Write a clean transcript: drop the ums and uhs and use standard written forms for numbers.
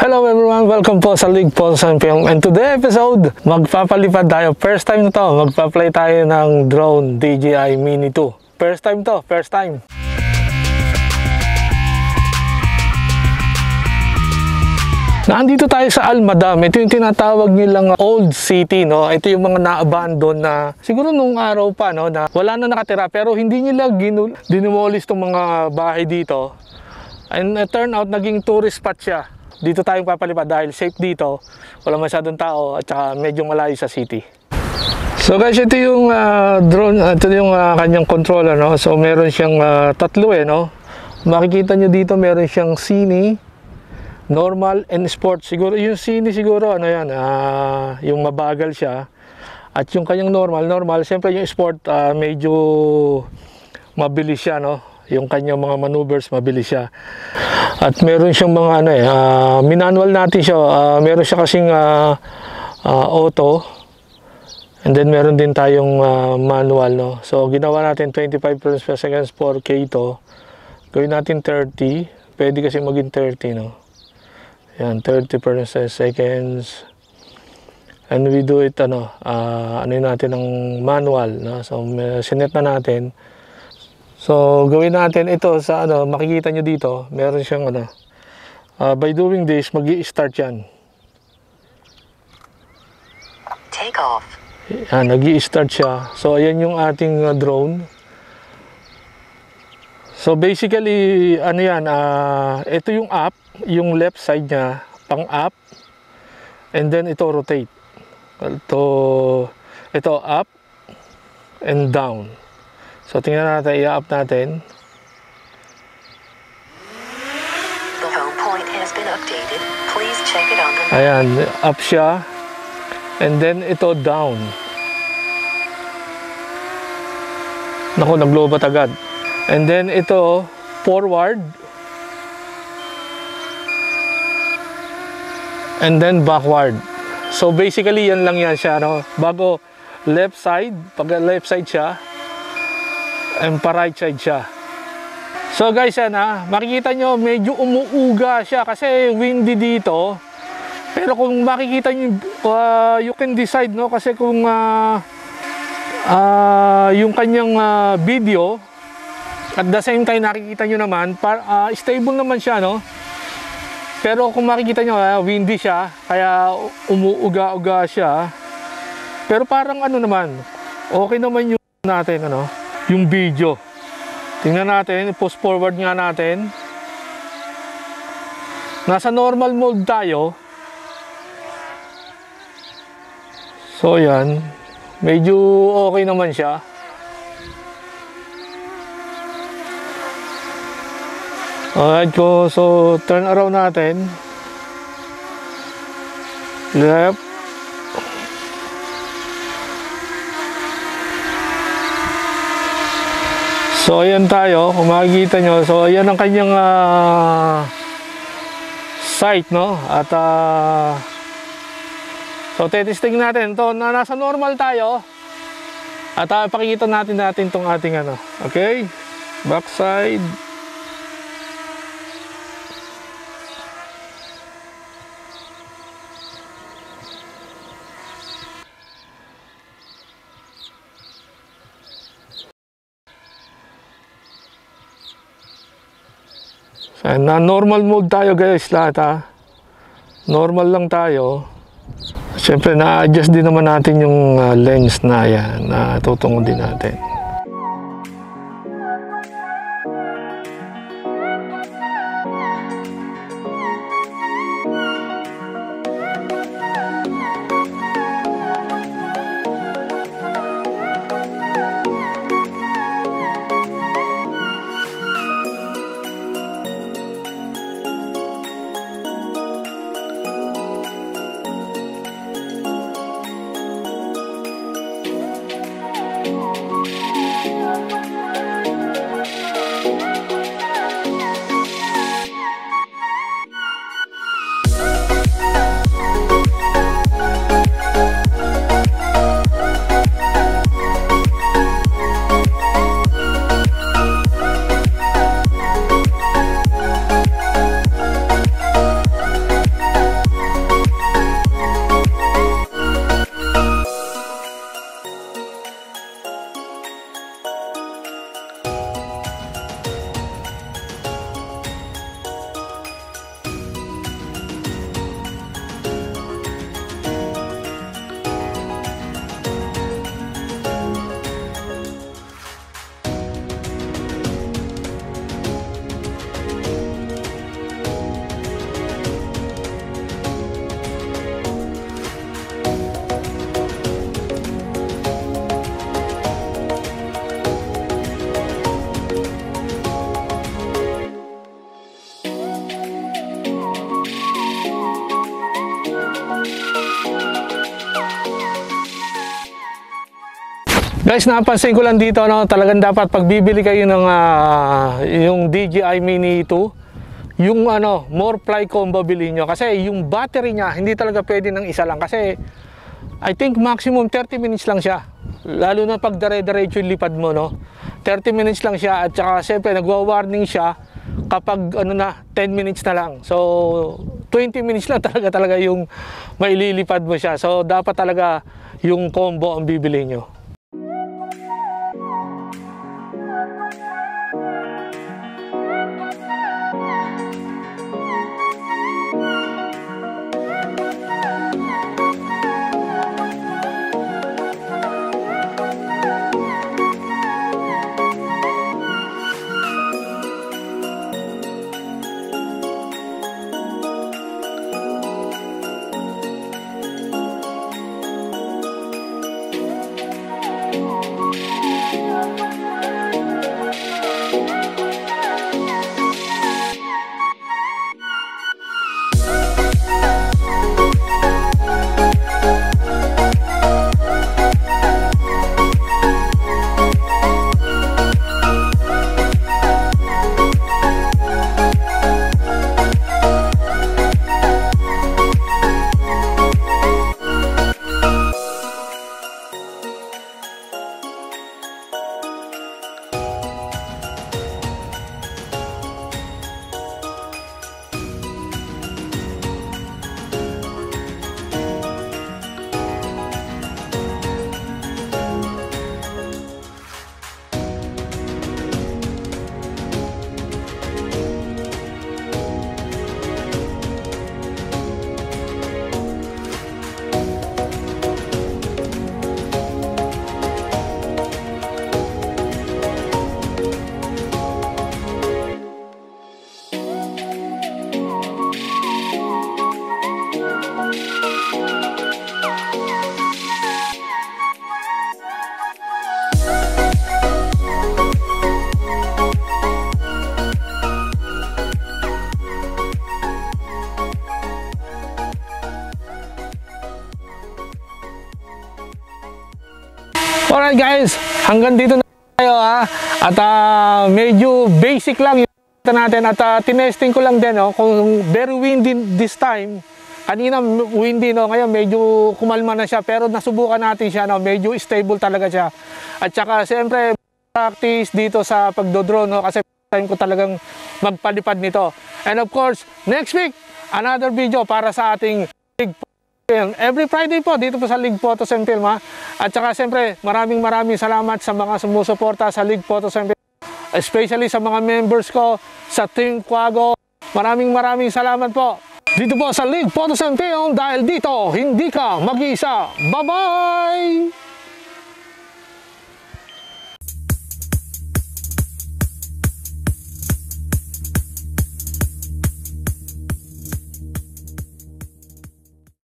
Hello everyone! Welcome po sa League Paulson Film, and today episode, magpapalipad tayo. First time na to, magpa-fly tayo ng drone DJI Mini 2. First time to, first time. Nandito tayo sa Almadam. Ito yung tinatawag nilang Old City, no? Ito yung mga na-abandon na siguro nung araw pa, no, na wala na nakatira, pero hindi nila dinemolish tong mga bahay dito. And turn out naging tourist spot siya. Dito tayong papalipad dahil safe dito, wala masyadong tao at saka medyo malayo sa city. So guys, ito yung drone, ito yung kanyang controller, no? So meron siyang tatlo no? Makikita nyo dito meron siyang Cine, Normal and Sport. Siguro yung Cine siguro ano yan, yung mabagal siya. At yung kanyang normal, siyempre yung Sport medyo mabilis siya, no? Yung kanyang mga maneuvers mabilis siya. At meron siyang mga manual natin siya. Meron siya kasing auto. And then meron din tayong manual, no. So ginawa natin 25 frames per second 4K ito. Gawin natin 30. Pwede kasi maging 30, no. Yan, 30 frames per seconds. And we do it ano natin ng manual, no. So sinet na natin. So, gawin natin ito sa makikita nyo dito, meron siyang by doing this, mag-i-start yan. Take off. Yan, nag-i-start siya. So, ayan yung ating drone. So, basically, yan, ito yung up, yung left side niya, pang up, and then ito rotate. Ito up and down. So, tingnan natin, i-up natin. The home point has been updated. Please check it on the map. Ayan, up siya. And then, ito down. Naku, nag-lobat agad. And then, ito forward. And then, backward. So, basically, yan lang yan siya, no? Bago left side, pag left side siya, and pa right side siya. So guys, yan makikita nyo medyo umuuga siya kasi windy dito. Pero kung makikita nyo, you can decide, no, kasi kung yung kanyang video at the same time nakikita nyo naman stable naman siya, no. Pero kung makikita nyo windy siya kaya umuuga-uga siya. Pero parang naman okay naman yung natin yung video. Tingnan natin, post forward nga natin. Nasa normal mode tayo. So yan, medyo okay naman siya. Alright ko, so turn around natin. Left. So ayan tayo, kung makikita nyo, so ayan ang kanyang sight, no? At so testing natin to na nasa normal tayo. At pakikita natin tong ating okay? Backside. Na normal mode tayo guys lahat normal lang tayo. Siyempre na-adjust din naman natin yung lens na yan na tutungo din natin. Guys, napansin ko lang dito, no, talagang dapat pagbibili kayo ng yung DJI Mini 2, yung more fly combo bilhin nyo. Kasi yung battery niya, hindi talaga pwede ng isa lang. Kasi I think maximum 30 minutes lang siya. Lalo na pag dire-diretso yung lipad mo, no? 30 minutes lang siya. At saka siyempre nagwa-warning siya kapag 10 minutes na lang. So 20 minutes lang talaga yung maililipad mo siya. So dapat talaga yung combo ang bibili nyo. Alright guys, hanggang dito na tayo at medyo basic lang yung natin at tinesting ko lang din kung very windy this time. Kanina windy ngayon medyo kumalma na siya, pero nasubukan natin siya medyo stable talaga siya. At saka siyempre practice dito sa pagdodrone kasi time ko talagang magpalipad nito. And of course, next week another video para sa ating every Friday po dito po sa League Photos and Film At saka siyempre maraming salamat sa mga sumusuporta sa League Photos and Film, especially sa mga members ko sa Team Quago. Maraming salamat po dito po sa League Photos and Film, dahil dito hindi ka mag-iisa. Bye bye.